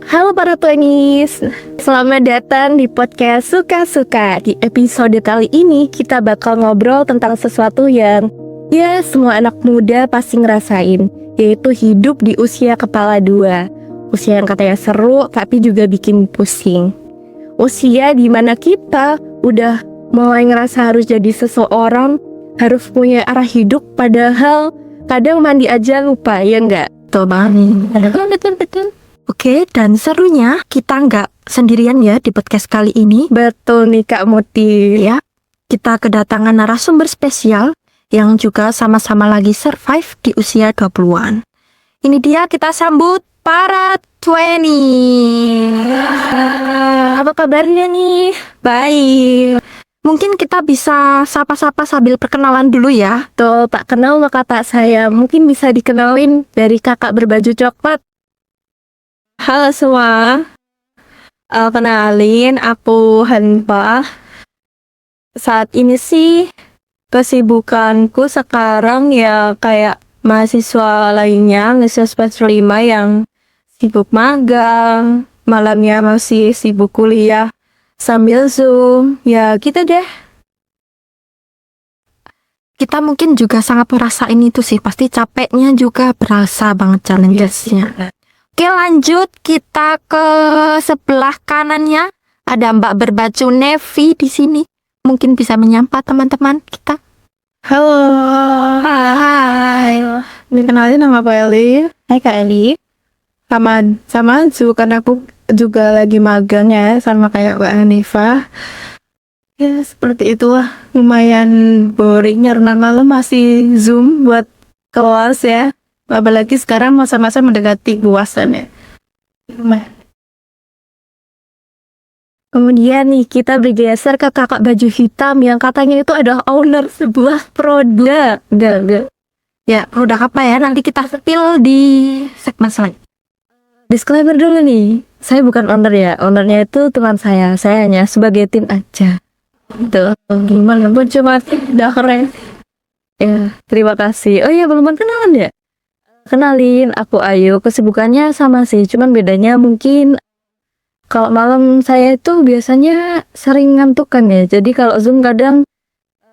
Halo para tuanis, selamat datang di podcast Suka-Suka. Di episode kali ini kita bakal ngobrol tentang sesuatu yang ya semua anak muda pasti ngerasain, yaitu hidup di usia kepala dua. Usia yang katanya seru tapi juga bikin pusing. Usia dimana kita udah mulai ngerasa harus jadi seseorang, harus punya arah hidup, padahal kadang mandi aja lupa, ya enggak? Betul banget. Betul. Oke, dan serunya kita nggak sendirian ya di podcast kali ini. Betul nih Kak Muti. Ya, kita kedatangan narasumber spesial yang juga sama-sama lagi survive di usia 20-an. Ini dia, kita sambut para 20. Apa kabarnya nih? Baik. Mungkin kita bisa sapa-sapa sambil perkenalan dulu ya. Tuh, tak kenal maka tak sayang. Mungkin bisa dikenalin dari kakak berbaju coklat. Halo semua, kenalin aku Hanifah. Saat ini sih kesibukanku sekarang ya kayak mahasiswa lainnya, mahasiswa semester 5 yang sibuk magang, malamnya masih sibuk kuliah sambil Zoom, ya gitu deh. Kita mungkin juga sangat merasain itu sih, pasti capeknya juga berasa banget challenges-nya. Oke, lanjut kita ke sebelah kanannya. Ada Mbak berbaju navy di sini. Mungkin bisa menyapa teman-teman kita. Halo, Hai. kenalin nama aku Eli. Hai Kak Eli. Sama Zu, karena aku juga lagi magang ya, sama kayak Mbak Hanifah. Ya seperti itulah, lumayan boring karena malam masih Zoom buat kelas ya. Apalagi sekarang masa-masa mendekati UASan ya. Kemudian nih kita bergeser ke kakak baju hitam yang katanya itu adalah owner sebuah produk. Ya, produk apa ya? Nanti kita spill di segmen selanjutnya. Disclaimer dulu nih, saya bukan owner ya. Ownernya itu teman saya. Saya hanya sebagai tim aja. Tuh, gimana pun cuma udah keren. Ya, terima kasih. Oh iya, belum kenalan ya? Kenalin, aku Ayu. Kesibukannya sama sih, cuman bedanya mungkin kalau malam saya itu biasanya sering ngantukan ya. Jadi kalau Zoom kadang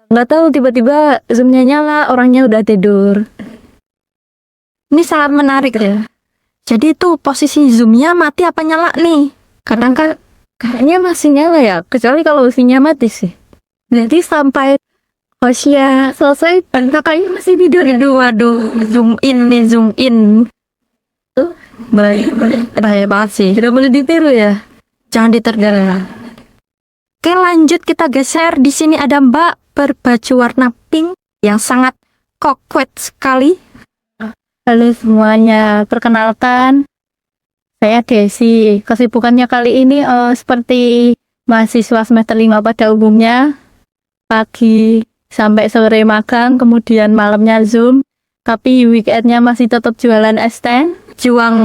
nggak tahu tiba-tiba Zoomnya nyala, orangnya udah tidur. Ini sangat menarik ya. Jadi itu posisi zoomnya mati apa nyala nih? Kadang kan kayaknya masih nyala ya, kecuali kalau wifi-nya mati sih. Jadi sampai hostnya selesai, kakaknya masih tidur ya. Waduh, zoom in. Bahaya banget sih. Tidak boleh ditiru ya. Jangan ditergala. Oke, lanjut kita geser. Di sini ada Mbak berbaju warna pink yang sangat kokwet sekali. Halo semuanya, perkenalkan saya Desi. Kesibukannya kali ini seperti mahasiswa semester 5 pada umumnya. Pagi sampai sore magang, kemudian malamnya Zoom. Tapi weekendnya masih tetap jualan es-teh. Juang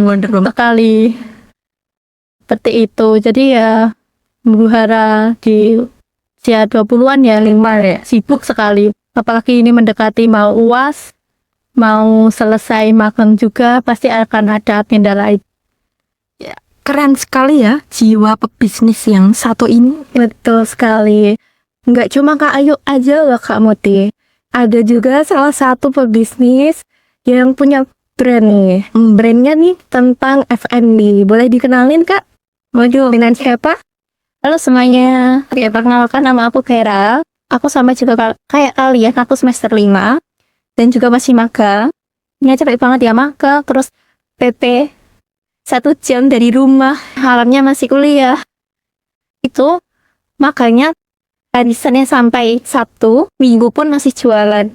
wonder Sekali. Seperti itu. Jadi ya huru-hara di usia 20-an ya, 5 ya. Sibuk sekali. Apalagi ini mendekati mau UAS, mau selesai magang juga, pasti akan ada agenda lain. Ya, keren sekali ya jiwa pebisnis yang satu ini. Betul sekali. Nggak cuma Kak Ayu aja loh Kak Muti. Ada juga salah satu pebisnis yang punya brand nih. Brandnya nih tentang F&B. Boleh dikenalin Kak? Waduh, dengan siapa? Halo semuanya. Oke, perkenalkan nama aku Kera. Aku sama juga kayak kalian, aku semester 5 dan juga masih magang. Ini capek banget ya magang, terus PP 1 jam dari rumah, malamnya masih kuliah. Itu makanya hari Senin sampai Sabtu, Minggu pun masih jualan.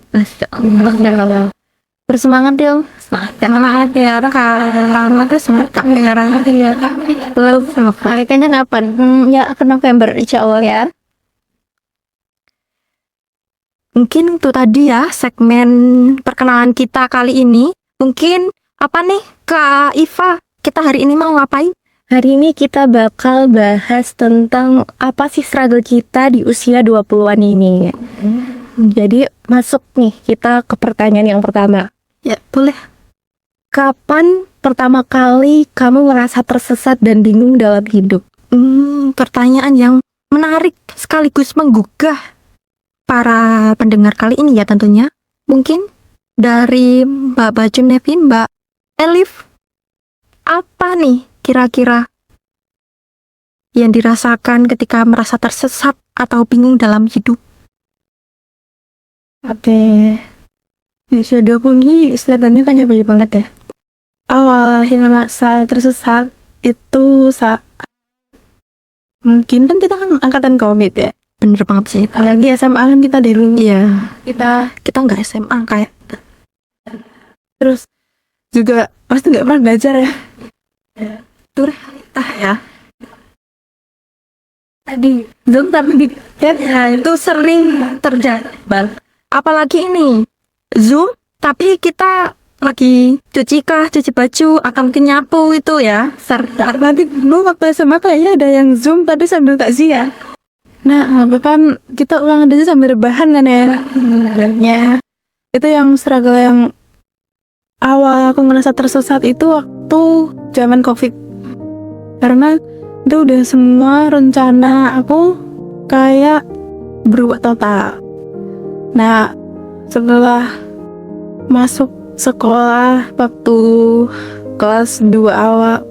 Bersemangat dong. Semangat ya, Kayaknya kapan? Ya ke November insya Allah ya. Mungkin itu tadi ya segmen perkenalan kita kali ini. Mungkin apa nih Kak Iva, kita hari ini mau ngapain? Hari ini kita bakal bahas tentang apa sih struggle kita di usia 20-an ini. Jadi masuk nih kita ke pertanyaan yang pertama. Ya boleh. Kapan pertama kali kamu merasa tersesat dan bingung dalam hidup? Pertanyaan yang menarik sekaligus menggugah para pendengar kali ini ya tentunya. Mungkin dari Mbak Bajum Nevin, Mbak Elif, apa nih kira-kira yang dirasakan ketika merasa tersesat atau bingung dalam hidup? Oke. Di usia 20 ini kelihatannya kan banyak banget ya. Awal yang merasa tersesat itu saat mungkin kan kita kan angkatan Covid ya. Bener banget sih. Apalagi SMA kan kita dulu. Iya, Kita nggak SMA kayak. terus juga pasti nggak pernah belajar ya. Itu realita ya. Tadi Zoom tapi ya Itu sering terjadi, Bal. Apalagi ini Zoom, tapi kita lagi cuci baju, akan mungkin nyapu itu ya. nanti dulu waktu SMA kayaknya ada yang Zoom tapi sambil takziah. Nah, bahkan kita ulangan aja sambil rebahan kan ya. Sebenarnya itu yang struggle yang awal aku ngerasa tersesat itu waktu zaman Covid. Karena itu udah semua rencana aku kayak berubah total. Nah, setelah masuk sekolah waktu kelas 2 awal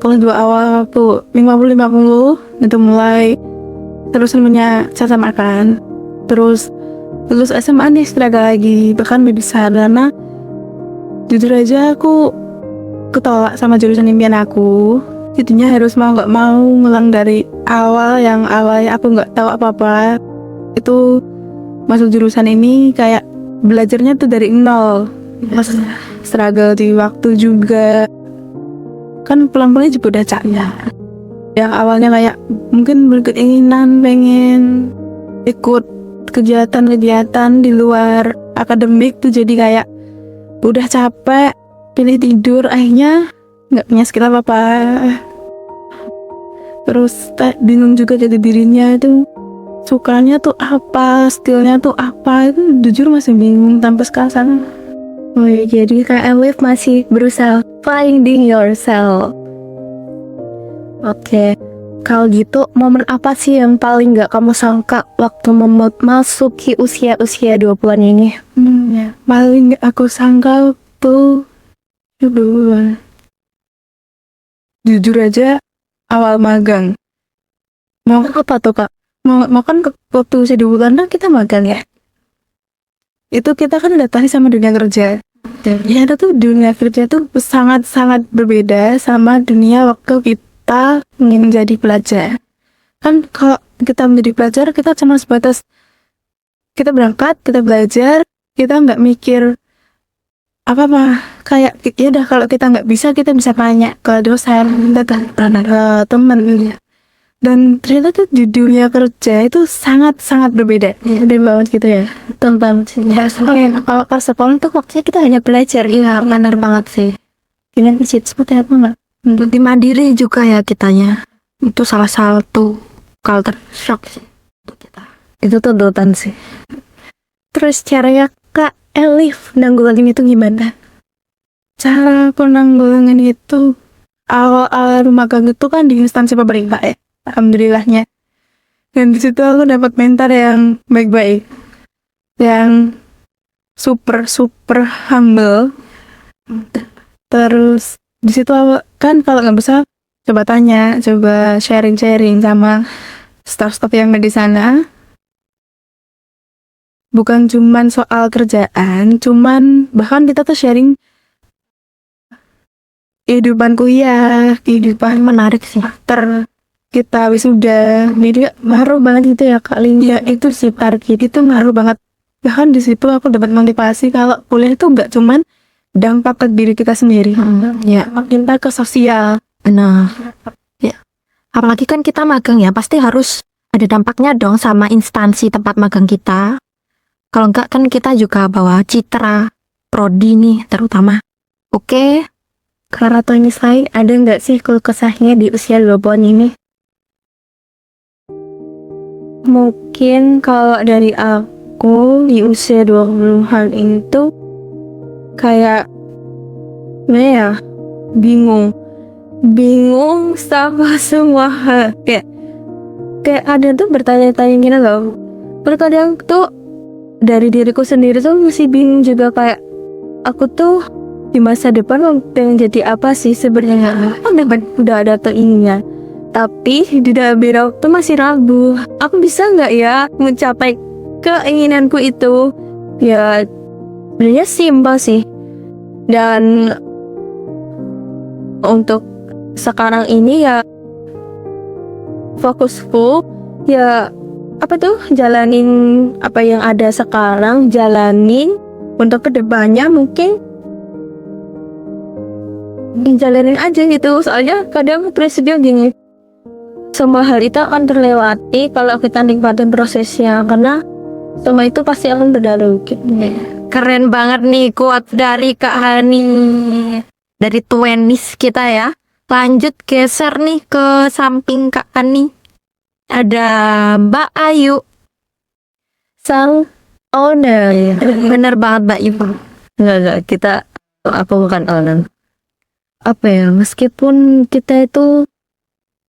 waktu 50-50 itu mulai terus namanya saya samakan. Terus lulus SMA nih struggle lagi, bahkan lebih besar karena jujur aja aku ketolak sama jurusan impian aku. Jadinya harus mau nggak mau ngulang dari awal yang awalnya aku nggak tahu apa-apa. Itu masuk jurusan ini kayak belajarnya tuh dari nol. Mas struggle di waktu juga kan pelan-pelan juga udah capek. Yang awalnya kayak mungkin berkeinginan pengen ikut kegiatan-kegiatan di luar akademik tuh jadi kayak udah capek pilih tidur, akhirnya nggak punya skill apa-apa. Terus bingung juga jadi dirinya itu sukanya tuh apa, skillnya tuh apa, itu jujur masih bingung sampai sekarang. Oh iya, jadi Kak Elif masih berusaha finding yourself. Oke, kalau gitu momen apa sih yang paling gak kamu sangka waktu memasuki usia-usia 20-an ini? Ya, paling gak aku sangka tuh jujur aja awal magang. Mau Apa tuh Kak? mau kan waktu usia 2 bulan kan kita magang ya. Itu kita kan datang sama dunia kerja. Ya itu tuh dunia kerja tuh sangat-sangat berbeda sama dunia waktu kita ingin menjadi pelajar. Kan kalau kita menjadi pelajar kita cuma sebatas kita berangkat, kita belajar, kita nggak mikir apa-apa. Kayak ya udah kalau kita nggak bisa kita bisa tanya ke dosen, ke teman. Dan ternyata tuh di dunia kerja itu sangat-sangat berbeda. Beda banget gitu ya. Tentang ya, kalau pas sekolah tuh waktunya kita hanya belajar. Iya, benar banget sih. Dengan kecil seperti apa nggak? Lebih mandiri juga ya kitanya. Itu salah satu culture shock sih untuk kita. Itu tuntutan sih. Terus caranya Kak Elif nanggulannya itu gimana? Cara penanggulangan itu awal-awal magang itu kan di instansi pemerintah ya. Alhamdulillahnya. Dan di situ aku dapat mentor yang baik-baik, yang super humble. Terus di situ kan kalau nggak bisa coba tanya, coba sharing sama staff-staff yang ada di sana. Bukan cuman soal kerjaan, cuman bahkan kita tuh sharing kehidupan kuliah, kehidupan Menarik sih. kita wisuda. Jadi ngaruh banget gitu ya Kak Lin. Ya itu sih target itu ngaruh banget. Bahkan di situ aku dapat motivasi kalau kuliah itu nggak cuman dampak ke diri kita sendiri, Ya, makin ke sosial. benar. Ya. Apalagi kan kita magang ya, pasti harus ada dampaknya dong sama instansi tempat magang kita. Kalau enggak kan kita juga bawa citra prodi nih terutama. Oke, Kak Tony Slay, ada nggak sih keluh kesahnya di usia 20-an ini? Mungkin kalau dari aku di usia 20-an itu kayak ya bingung sama semua hal. Kayak ada tuh bertanya-tanya gini loh. Terkadang tuh dari diriku sendiri tuh masih bingung juga, kayak aku tuh di masa depan mau pengen jadi apa sih sebenarnya. Udah ada keinginan, tapi di dalam beda waktu masih ragu. Aku bisa nggak ya mencapai keinginanku itu? Ya sebenarnya simpel sih. Dan untuk sekarang ini ya fokusku ya apa tuh, jalanin apa yang ada sekarang, jalanin untuk kedepannya mungkin jalanin aja gitu. Soalnya kadang presiden gini, semua hal itu akan terlewati kalau kita nikmatin prosesnya, karena semua itu pasti akan berlalu gitu. Keren banget nih quote dari Kak Hani, dari Twenis kita ya. Lanjut geser nih ke samping Kak Hani. Ada Mbak Ayu. Sang owner. Bener banget Mbak Ayu. Enggak, aku bukan owner. Apa ya, meskipun kita itu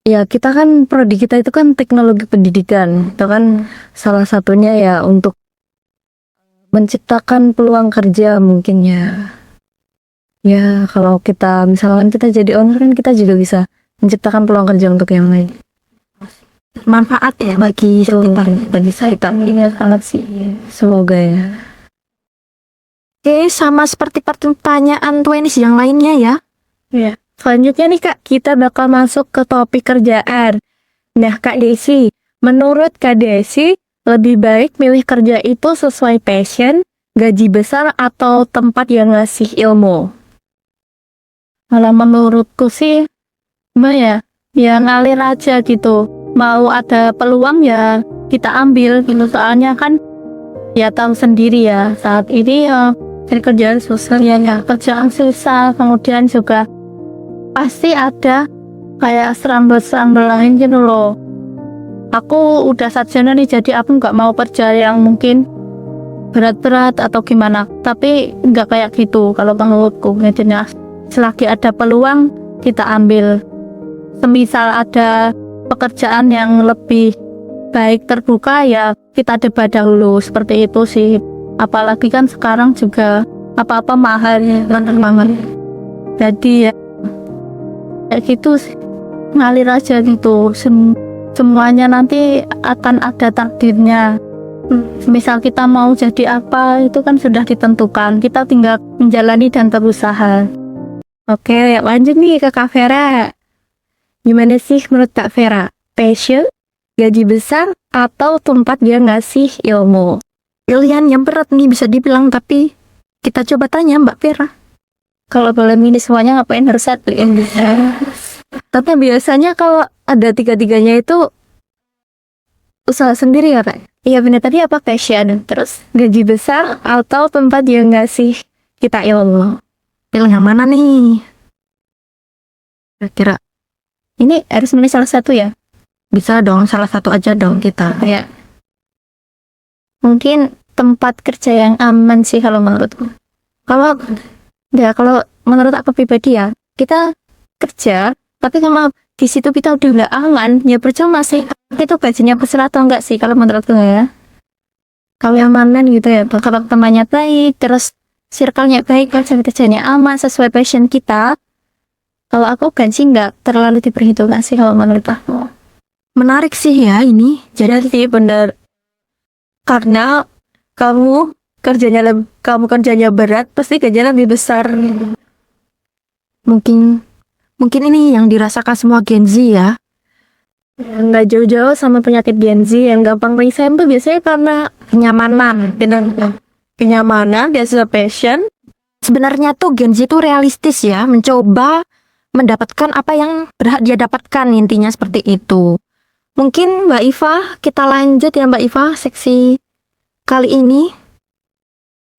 ya, kita kan prodi kita itu kan teknologi pendidikan, itu kan salah satunya ya untuk menciptakan peluang kerja mungkin ya. Ya kalau kita misalkan kita jadi owner kan kita juga bisa menciptakan peluang kerja untuk yang lain. Manfaat ya bagi sekitar. Bagi saya ini sangat sih, semoga ya. Oke, sama seperti pertanyaan Twenis yang lainnya ya. Ya, selanjutnya nih Kak, kita bakal masuk ke topik kerjaan. Nah Kak Desi, menurut Kak Desi, lebih baik milih kerja itu sesuai passion, gaji besar, atau tempat yang ngasih ilmu? Kalau menurutku sih, ya ngalir aja gitu. Mau ada peluang ya kita ambil gitu. Soalnya kan ya tahu sendiri ya, saat ini ya cari kerjaan susah ya, kerjaan susah. Kemudian juga pasti ada kayak serambel-serambel lain gitu loh. Aku udah sarjana nih, jadi aku nggak mau kerja yang mungkin berat-berat atau gimana, tapi nggak kayak gitu kalau menurutku. Jadinya selagi ada peluang kita ambil. Semisal ada pekerjaan yang lebih baik terbuka ya kita debat dahulu, seperti itu sih. Apalagi kan sekarang juga apa-apa mahal ya, banget. Jadi ya kayak gitu sih, ngalir aja gitu. Semuanya nanti akan ada takdirnya. Misal kita mau jadi apa itu kan sudah ditentukan, kita tinggal menjalani dan berusaha. Oke, lanjut nih ke Kak Vera. Gimana sih menurut Kak Vera? Passion, gaji besar, atau tempat dia ngasih ilmu? Pilihan yang berat nih bisa dibilang, tapi kita coba tanya Mbak Vera. Kalau boleh milih semuanya ngapain harus satu? Tapi biasanya kalau ada tiga-tiganya itu usaha sendiri ya Kak? Iya benar, tadi apa, passion, terus gaji besar, atau tempat dia ngasih kita ilmu? Pilih yang mana nih? Kira-kira Ini harus milih salah satu ya? bisa dong, salah satu aja dong kita. Ya. Mungkin tempat kerja yang aman sih kalau menurutku. Kalau menurut aku pribadi ya, kita kerja, tapi kalau di situ kita udah nggak aman, ya percuma sih. Itu gajinya besar atau enggak sih kalau menurutku ya. Kalau yang aman gitu ya, kalau temannya baik, terus circle-nya baik, kerjanya aman, sesuai passion kita. Kalau aku gaji nggak terlalu diperhitungkan sih kalau menurut aku. Menarik sih ya ini. Jadi sih bener, karena kamu kerjanya berat, pasti gajinya lebih besar. Mungkin ini yang dirasakan semua Gen Z ya. Nggak jauh-jauh sama penyakit Gen Z yang gampang resign tuh biasanya karena Kenyamanan. Kenyamanan, biasa passion. Sebenarnya tuh Gen Z tuh realistis ya, mencoba mendapatkan apa yang berhak dia dapatkan, intinya seperti itu. Mungkin Mbak Iva, kita lanjut ya Mbak Iva, seksi kali ini.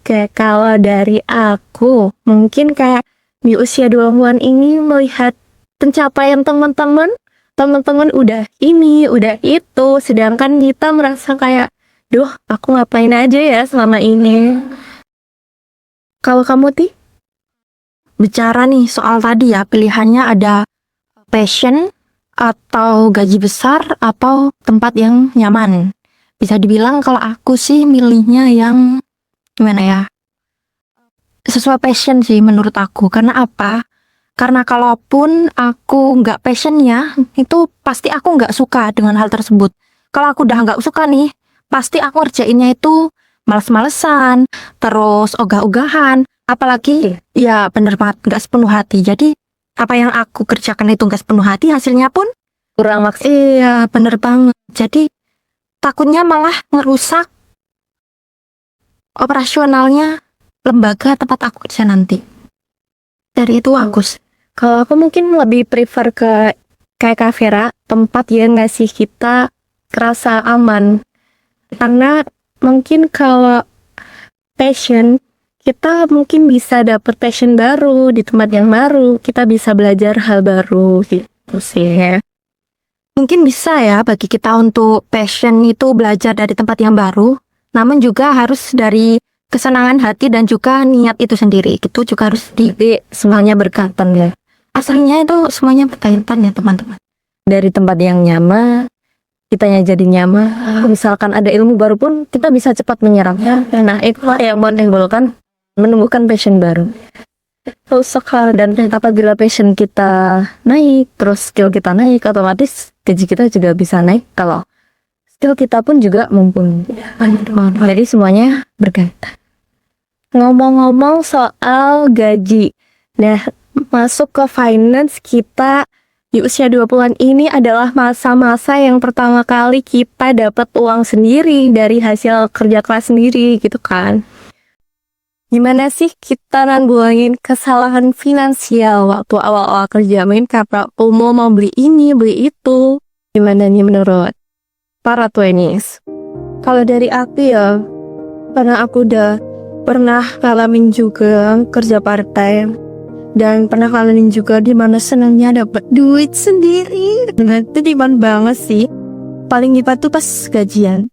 Oke, kalau dari aku mungkin kayak di usia 20-an ini melihat pencapaian teman-teman udah ini, udah itu, sedangkan kita merasa kayak, duh, aku ngapain aja ya selama ini. Kalau kamu Ti? bicara nih soal tadi ya, pilihannya ada passion atau gaji besar atau tempat yang nyaman. Bisa dibilang kalau aku sih milihnya yang gimana ya, sesuai passion sih menurut aku. Karena apa? Karena kalaupun aku nggak passionnya, itu pasti aku nggak suka dengan hal tersebut. Kalau aku udah nggak suka nih, pasti aku ngerjainnya itu males-malesan, terus ogah-ogahan, apalagi ya bener banget nggak sepenuh hati. Jadi apa yang aku kerjakan itu nggak sepenuh hati, hasilnya pun Kurang maksimal. iya bener banget. Jadi takutnya malah ngerusak operasionalnya lembaga tempat aku kerja nanti. Dari itu aku Kalau aku mungkin lebih prefer ke kayak Kak Vera, tempat yang ngasih kita rasa aman. Karena mungkin kalau passion, kita mungkin bisa dapet passion baru di tempat yang baru. Kita bisa belajar hal baru gitu sih. mungkin bisa ya bagi kita untuk passion itu belajar dari tempat yang baru, namun juga harus dari kesenangan hati dan juga niat itu sendiri. Itu juga harus Jadi semuanya berkaitan ya. aslinya itu semuanya berkaitan ya teman-teman. Dari tempat yang nyaman, kitanya jadi nyaman. Misalkan ada ilmu baru pun kita bisa cepat menyerapnya. Nah, itu yang menimbulkan menumbuhkan passion baru. Terus dan apabila passion kita naik, terus skill kita naik, otomatis gaji kita juga bisa naik kalau skill kita pun juga mumpuni. Jadi semuanya berkaitan. Ngomong-ngomong soal gaji, nah masuk ke finance kita di usia 20-an ini adalah masa-masa yang pertama kali kita dapat uang sendiri dari hasil kerja keras sendiri gitu kan. Gimana sih kita nangguangin kesalahan finansial waktu awal-awal kerja, main karena FOMO mau beli ini, beli itu. Gimana nih menurut para trainees? Kalau dari aku ya, karena aku udah pernah ngalamin juga kerja part-time dan pernah ngalamin juga di mana senangnya dapat duit sendiri. Nah, itu dimana banget sih. Paling hebat tuh pas gajian.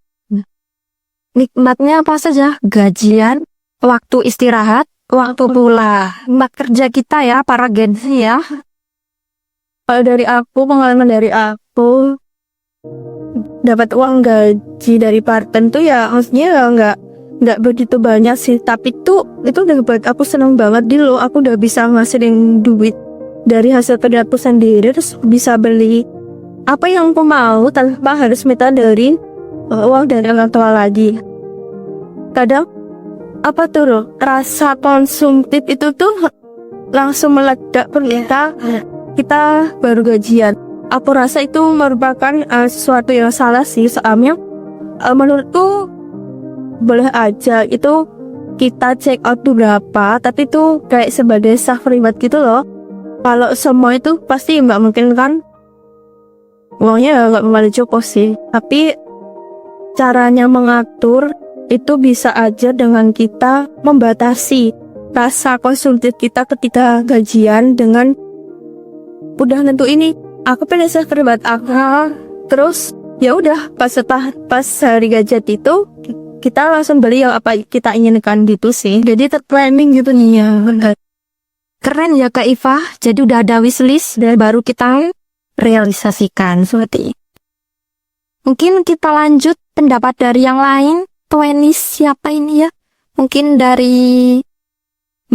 Nikmatnya apa saja? Gajian, waktu istirahat, waktu pula nikmat kerja kita ya para Gen Z ya. Kalau dari aku, pengalaman dari aku dapat uang gaji dari part-time tuh ya maksudnya ya nggak begitu banyak sih, tapi itu udah buat aku seneng banget dulu. Aku udah bisa ngasilin duit dari hasil kerja aku sendiri, terus bisa beli apa yang aku mau tanpa harus minta dari uang dari orang tua lagi. Kadang apa tuh loh, rasa konsumtif itu tuh langsung meledak ketika kita baru gajian. Aku rasa itu merupakan sesuatu yang salah sih, soalnya menurutku boleh aja itu kita check out tuh berapa, tapi itu kayak sebagai self reward gitu loh. Kalau semua itu pasti nggak mungkin kan, uangnya nggak kembali cukup sih. Tapi caranya mengatur itu bisa aja dengan kita membatasi rasa konsumtif kita ketika gajian dengan udah nentu ini. Aku pengen self reward aku, terus ya udah pas hari gajian itu kita langsung beli yang apa kita inginkan gitu sih. Jadi terplanning gitu nih ya. Keren ya Kak Iva. Jadi udah ada wishlist dan baru kita realisasikan seperti. Mungkin kita lanjut pendapat dari yang lain. Tuenis siapa ini ya? Mungkin dari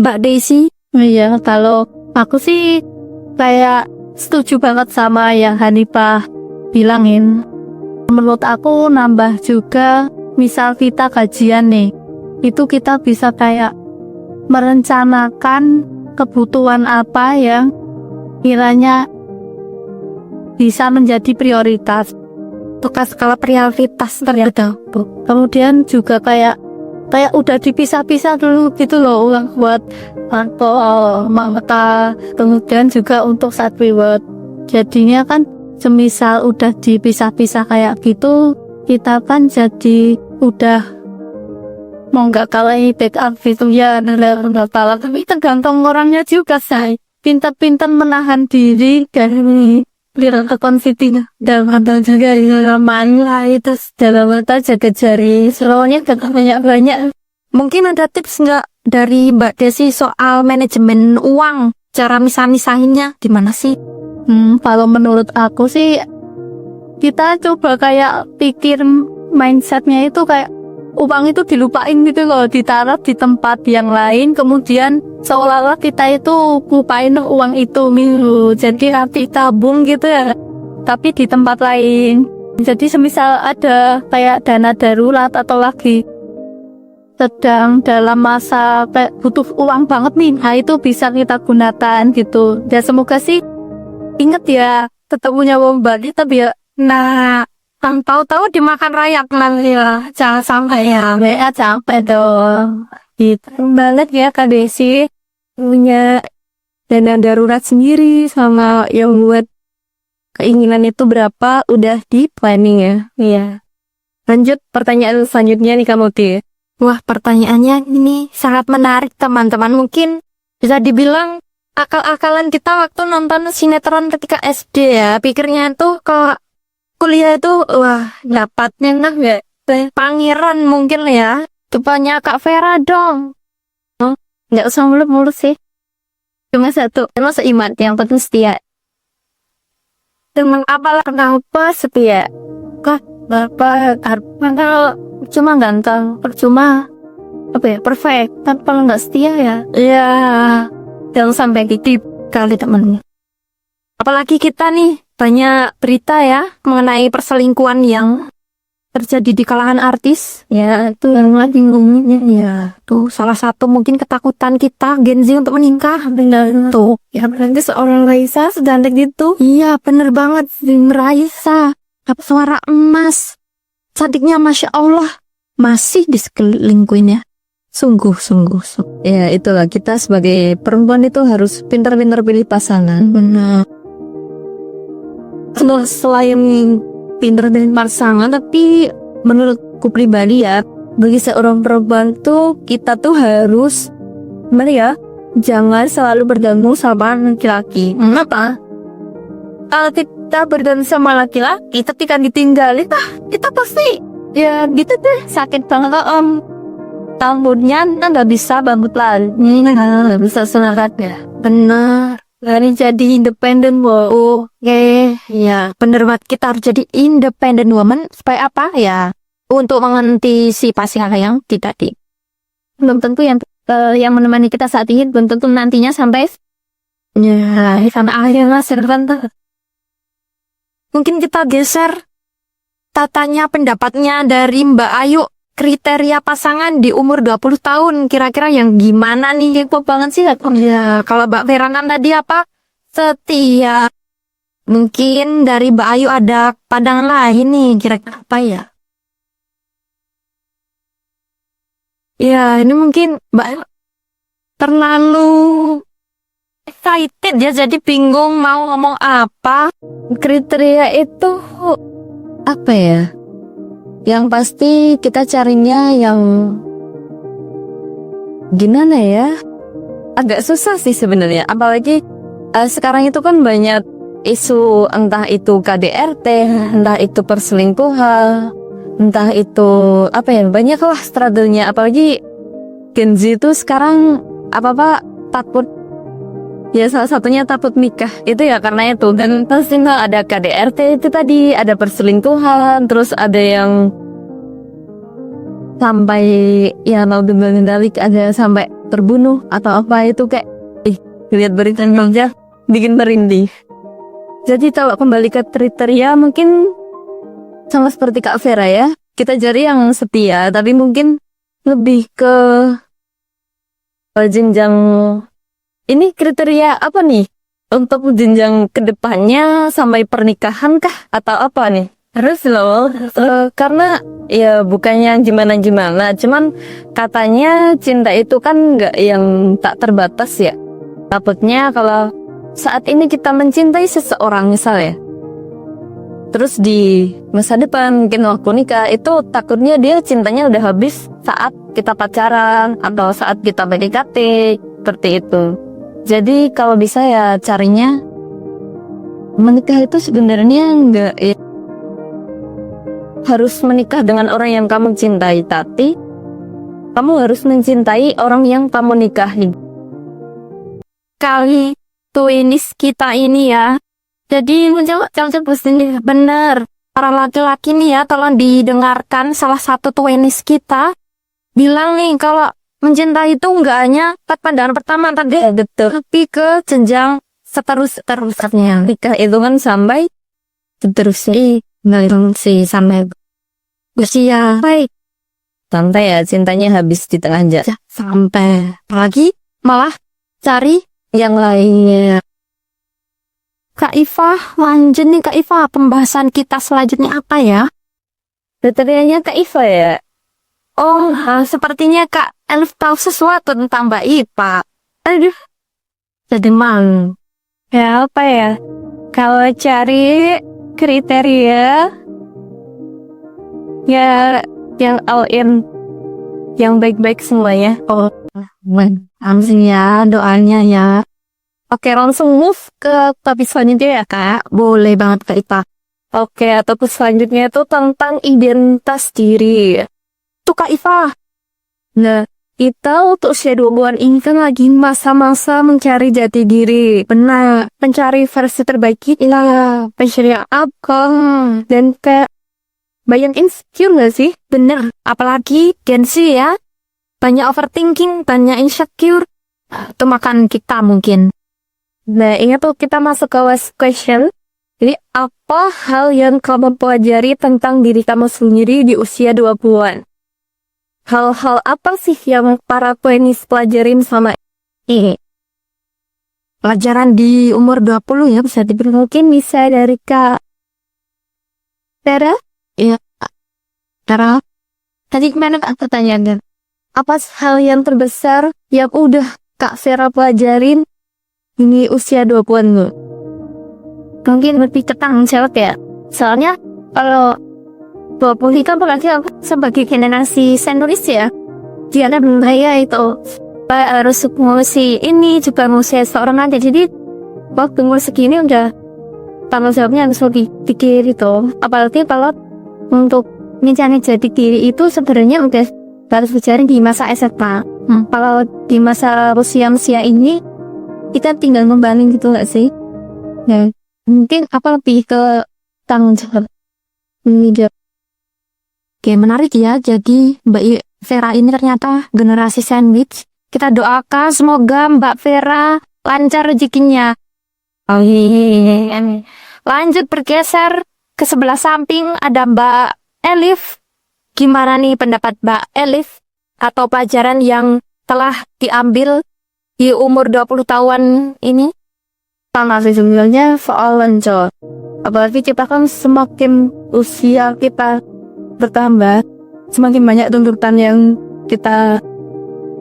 Mbak Desi. Iya, kalau aku sih kayak setuju banget sama yang Hanifah bilangin. Menurut aku nambah juga, misal kita gajian nih, itu kita bisa kayak merencanakan kebutuhan apa yang kiranya bisa menjadi prioritas. Tugas skala prioritas ternyata. Kemudian juga kayak udah dipisah-pisah dulu gitu loh, uang buat mata, kemudian juga untuk saat reward. Jadinya kan semisal udah dipisah-pisah kayak gitu, kita kan jadi udah mau nggak kalah backup gitu ya, tapi tergantung orangnya juga say. Pintar-pintar menahan diri dari Lirang fitting dalam hal juga main lah itu dalam hal jaga jari, soalnya gak banyak-banyak. Mungkin ada tips nggak dari Mbak Desi soal manajemen uang, cara misah-misahinnya gimana sih? Kalau menurut aku sih kita coba kayak pikir mindsetnya itu kayak uang itu dilupain gitu loh, ditaruh di tempat yang lain, kemudian seolah-olah kita itu lupain uang itu minggu, jadi nanti tabung gitu ya, tapi di tempat lain. Jadi semisal ada kayak dana darurat atau lagi sedang dalam masa kayak butuh uang banget nih, nah itu bisa kita gunakan gitu. Dan semoga sih inget ya, tetap punya uang balik tapi ya, Nah, kan tahu-tahu dimakan rayak nanti lah. Jangan sampai ya. ya capek dong. Gitu banget ya Kak Desi, punya dana darurat sendiri sama yang buat keinginan itu berapa udah di planning ya. Iya. Lanjut pertanyaan selanjutnya nih kamu Ti. Wah, pertanyaannya ini sangat menarik teman-teman. Mungkin bisa dibilang akal-akalan kita waktu nonton sinetron ketika SD ya. Pikirnya tuh kalau kuliah itu wah dapatnya nah ya pangeran mungkin ya. Depannya Kak Vera dong. Nggak usah mulus-mulus sih. Cuma satu, emang seiman yang penting setia. Dengan apalah Kenapa setia? Kak, Bapak kalau cuma ganteng, percuma apa ya, perfect, tapi kalau nggak setia ya, ya jangan sampai gitu kali temen. apalagi kita nih banyak berita ya mengenai perselingkuhan yang terjadi di kalangan artis. Ya, itu yang lagi ngomongnya ya. Tuh salah satu mungkin ketakutan kita Gen Z untuk menikah. Benar. Tuh Ya, berarti seorang Raisa sedantek gitu. iya bener banget Raisa, dapat suara emas, cantiknya Masya Allah, masih diselingkuhin ya. Sungguh. Ya itulah, kita sebagai perempuan itu harus pintar-pintar pilih pasangan. Benar. Selain pintar pilih pasangan, tapi menurutku pribadi ya, bagi seorang perempuan tuh kita tuh harus gimana ya, jangan selalu bergantung sama laki-laki. Kenapa? Kalau kita bergantung sama laki-laki, ketika ditinggalin, kita pasti ya gitu deh, sakit banget tahunnya nggak bisa bangun lagi, nggak bisa semangat ya. Benar. Lari jadi independen, wow. Oke, ya bener banget, kita harus jadi independent woman supaya apa ya? Untuk mengantisipasi hal yang tidak Belum tentu yang menemani kita saat ini, belum tentu nantinya sampai akhirnya servan. Mungkin kita geser tatanya pendapatnya dari Mbak Ayu, kriteria pasangan di umur 20 tahun kira-kira yang gimana nih? Kepo banget sih Ya, kalau Mbak Veranan tadi apa? Setia. Mungkin dari Mbak Ayu ada pandangan lain nih, kira-kira apa ya? ya, ini mungkin Mbak Ayu terlalu excited ya, jadi bingung mau ngomong apa. kriteria itu Apa ya? Yang pasti kita carinya yang gimana ya? Agak susah sih sebenarnya. Apalagi sekarang itu kan banyak isu, entah itu KDRT, entah itu perselingkuhan, entah itu apa ya, banyak lah struggle-nya. Apalagi Gen Z itu sekarang apa-apa takut. Ya salah satunya takut nikah itu ya karena itu. Dan pasti ada KDRT itu tadi, ada perselingkuhan, terus ada yang sampai ya mau dibalik ada sampai terbunuh atau apa, itu kayak lihat berita aja bikin merinding. Jadi kalau kembali ke kriteria mungkin sama seperti Kak Vera ya, kita cari yang setia, tapi mungkin lebih ke jenjang. Ini kriteria apa nih? Untuk jenjang kedepannya sampai pernikahan kah? Atau apa nih? Harus loh. Karena ya bukannya gimana-gimana. Cuman katanya cinta itu kan nggak yang tak terbatas ya. Takutnya kalau saat ini kita mencintai seseorang misalnya, terus di masa depan mungkin waktu nikah itu takutnya dia cintanya udah habis saat kita pacaran atau saat kita PDKT, seperti itu. Jadi kalau bisa ya carinya menikah itu sebenarnya enggak ya, harus menikah dengan orang yang kamu cintai, tapi kamu harus mencintai orang yang kamu nikahi. Kali twinnies kita ini ya. Jadi menjawab ini bener. Para laki-laki nih ya, tolong didengarkan salah satu twinnies kita bilang nih kalau mencintai itu enggak hanya pada pandangan pertama tadi, Betul. tapi ke jenjang seterusnya. Nikah itu kan sampai Seterusnya ngelitung sih sampai usia baik santai ya, cintanya habis di tengah jalan. sampai apalagi malah cari Yang lainnya. Kak Iva, lanjut nih Kak Iva, pembahasan kita selanjutnya apa ya? Kriterianya Kak Iva ya. Oh, sepertinya Kak Elif tahu sesuatu tentang Mbak Iva. Aduh, jadi malu. Ya apa ya? Kalau cari kriteria ya yang all in, yang baik-baik semuanya. Oh, langsung ya doanya ya. Oke, langsung move ke topik selanjutnya ya Kak. Boleh banget Kak Iva. Oke, topik selanjutnya itu tentang identitas diri. Tuh Kak Iva, Nah, kita untuk usia 20-an ini kan lagi masa-masa mencari jati diri. benar. Mencari versi terbaik kita. Mencari outcome. Dan kayak banyak insecure gak sih? Bener, apalagi Gen Z ya. Banyak overthinking, banyak insecure. Itu makan kita mungkin. Nah, ini tuh kita masuk ke last question. Jadi, apa hal yang kamu pelajari tentang diri kamu sendiri di usia 20-an? Hal-hal apa sih yang para twinnies pelajarin sama Iya. Pelajaran di umur 20 ya bisa dibilang. mungkin bisa dari Kak Tera? Cara tadi gimana Kak pertanyaannya? Apa hal yang terbesar yang udah Kak Vera pelajarin ini usia 20-an lo? Mungkin lebih tentang jawab ya. Soalnya kalau 20 itu apalagi aku sebagai generasi senioritas ya. Dia kan bahaya itu. Harus ngurusi ini juga ngurusi seorang aja. Jadi waktu umur segini udah tanggung jawabnya harus lebih pikir itu. Apalagi kalau untuk mencari jati diri itu sebenarnya udah harus bicara di masa SMA. Kalau di masa usia ini kita tinggal membangun gitu gak sih? Ya, mungkin apa lebih ke tanggung jawab. Oke, menarik ya. Jadi Mbak Vera ini ternyata generasi sandwich. Kita doakan semoga Mbak Vera lancar rezekinya. Amin. Lanjut bergeser ke sebelah samping ada Mbak Elif. Gimana nih pendapat Mbak Elif atau pelajaran yang telah diambil di umur 20 tahun ini? Sama sih sebenarnya soal lanjut. Apalagi kita kan semakin usia kita bertambah, semakin banyak tuntutan yang kita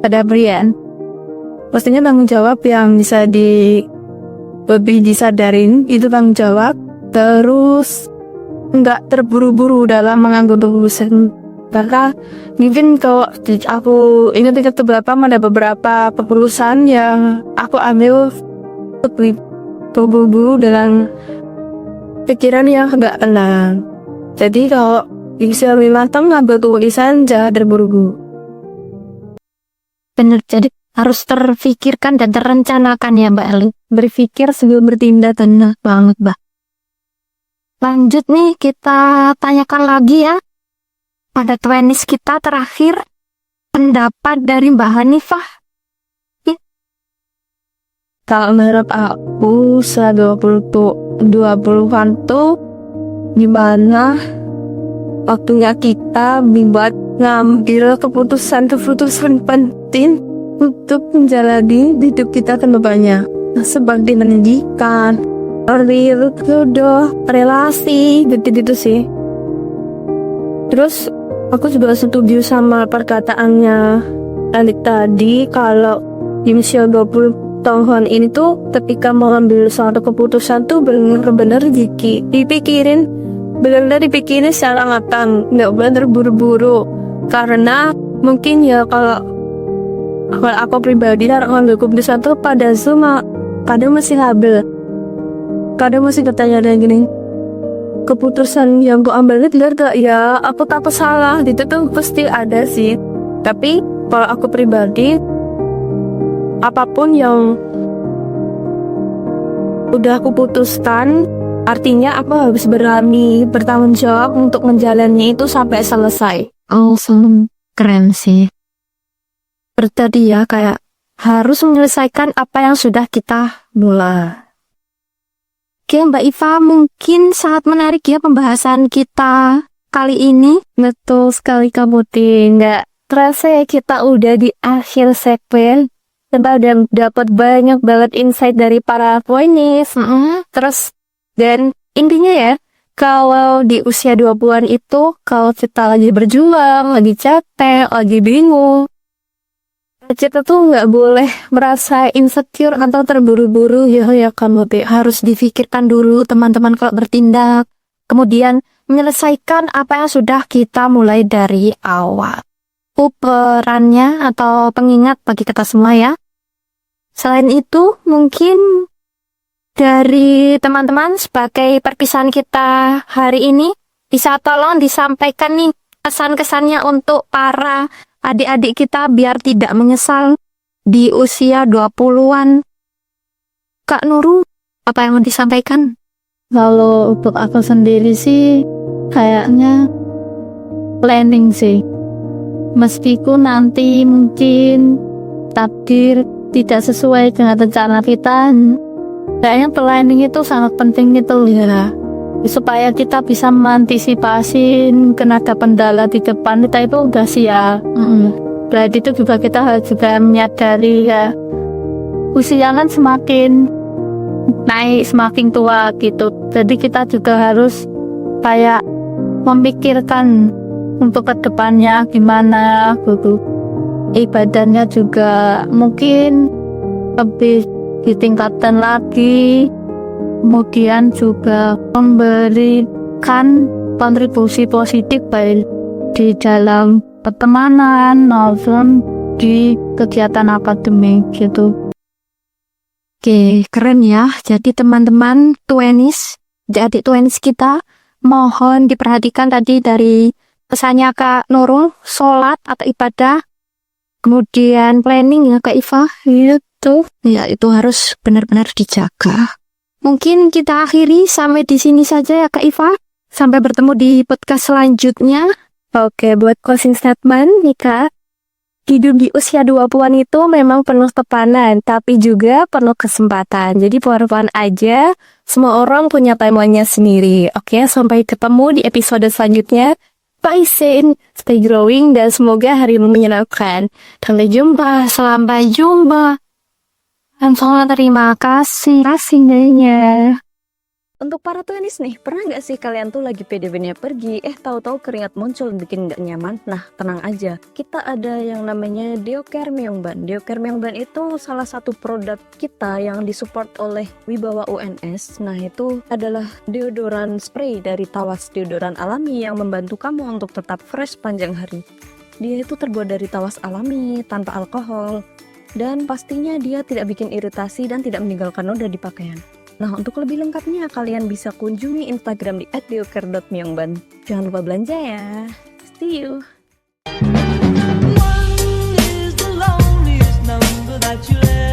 hadapi ya. Pastinya tanggung jawab yang bisa lebih disadarin itu tanggung jawab. Terus nggak terburu-buru dalam mengambil keputusan. Karena mungkin kalau aku ingat ada beberapa keputusan yang aku ambil lebih terburu-buru dengan pikiran yang nggak tenang. Jadi kalau bisa lebih matang ngambil keputusan jangan terburu-buru. Bener, jadi harus terfikirkan dan terencanakan ya Mbak Elif. Berpikir sebelum bertindak. Bener banget Mbak. Lanjut nih kita tanyakan lagi ya pada twinnies kita terakhir pendapat dari Mbak Hanifah. Kalau menurut aku 20-an tuh gimana waktunya kita buat ngambil keputusan penting untuk menjalani hidup kita ke depannya. Seperti pendidikan, karir, jodoh, relasi, gitu sih. Terus aku juga setuju sama perkataannya Anik tadi kalau di usia 20 tahun ini tuh ketika mau ambil suatu keputusan tuh bener-bener dipikirin secara matang, nggak bener buru-buru. Karena mungkin ya kalau aku pribadi ngambil keputusan tuh pada semua kadang masih labil, kadang masih bertanya gini, keputusan yang gue ambil itu benar gak ya, aku tak salah, itu tuh pasti ada sih. Tapi Kalau aku pribadi, apapun yang udah aku putuskan, artinya aku harus berani bertanggung jawab untuk menjalannya itu sampai selesai. Oh, keren sih. Berarti ya kayak harus menyelesaikan apa yang sudah kita mulai. Oke, Mbak Iva, mungkin sangat menarik ya pembahasan kita kali ini. Betul sekali Kak Muti. Nggak terasa ya kita udah di akhir segmen. Kita udah dapat banyak banget insight dari para trainees. Terus, dan intinya ya, kalau di usia 20-an itu, kalau kita lagi berjuang, lagi capek, lagi bingung, kita tuh nggak boleh merasa insecure atau terburu-buru ya Kak Muti. Harus difikirkan dulu teman-teman kalau bertindak. Kemudian menyelesaikan apa yang sudah kita mulai dari awal. Perannya atau pengingat bagi kita semua ya. Selain itu, mungkin dari teman-teman sebagai perpisahan kita hari ini, bisa tolong disampaikan nih kesan-kesannya untuk para adik-adik kita biar tidak menyesal di usia 20-an. Kak Nurul, apa yang mau disampaikan? Kalau untuk aku sendiri sih, kayaknya planning sih. Meskipun nanti mungkin takdir tidak sesuai dengan rencana kita, kayaknya planning itu sangat penting gitu ya, supaya kita bisa mengantisipasi kena kendala di depan kita itu udah siap. Berarti itu juga kita harus juga menyadari ya, usia kan semakin naik, semakin tua gitu. Jadi kita juga harus kayak memikirkan untuk kedepannya gimana gitu. Ibadahnya juga mungkin lebih ditingkatkan lagi, kemudian juga memberikan kontribusi positif baik di dalam pertemanan maupun di kegiatan akademik gitu. Oke, keren ya. Jadi teman-teman adik tuenis kita, mohon diperhatikan tadi dari pesannya Kak Nurul, sholat atau ibadah, kemudian planning ya Kak Iva, itu ya itu harus benar-benar dijaga. Mungkin kita akhiri sampai di sini saja ya Kak Iva. Sampai bertemu di podcast selanjutnya. Oke, buat closing statement nih Kak, hidup di usia 20-an itu memang penuh tekanan, tapi juga penuh kesempatan. Jadi pelan-pelan aja, semua orang punya timeline-nya sendiri. Oke, sampai ketemu di episode selanjutnya. Stay sane, stay growing, dan semoga harimu menyenangkan. Sampai jumpa. Sampai jumpa. Dan selamat terima kasih. Kasihnya. Untuk para tuanis nih, pernah nggak sih kalian tuh lagi PDB-nya pergi, tahu-tahu keringat muncul bikin nggak nyaman? Nah, tenang aja, kita ada yang namanya Deocare Myongban. Deocare Myongban itu salah satu produk kita yang disupport oleh Wibawa UNS. Nah, itu adalah deodoran spray dari Tawas Deodoran Alami yang membantu kamu untuk tetap fresh panjang hari. Dia itu terbuat dari tawas alami, tanpa alkohol, dan pastinya dia tidak bikin iritasi dan tidak meninggalkan noda di pakaian. Nah, untuk lebih lengkapnya kalian bisa kunjungi Instagram di @deocare.myongban. Jangan lupa belanja ya. See you. One is the loneliest number that you'll ever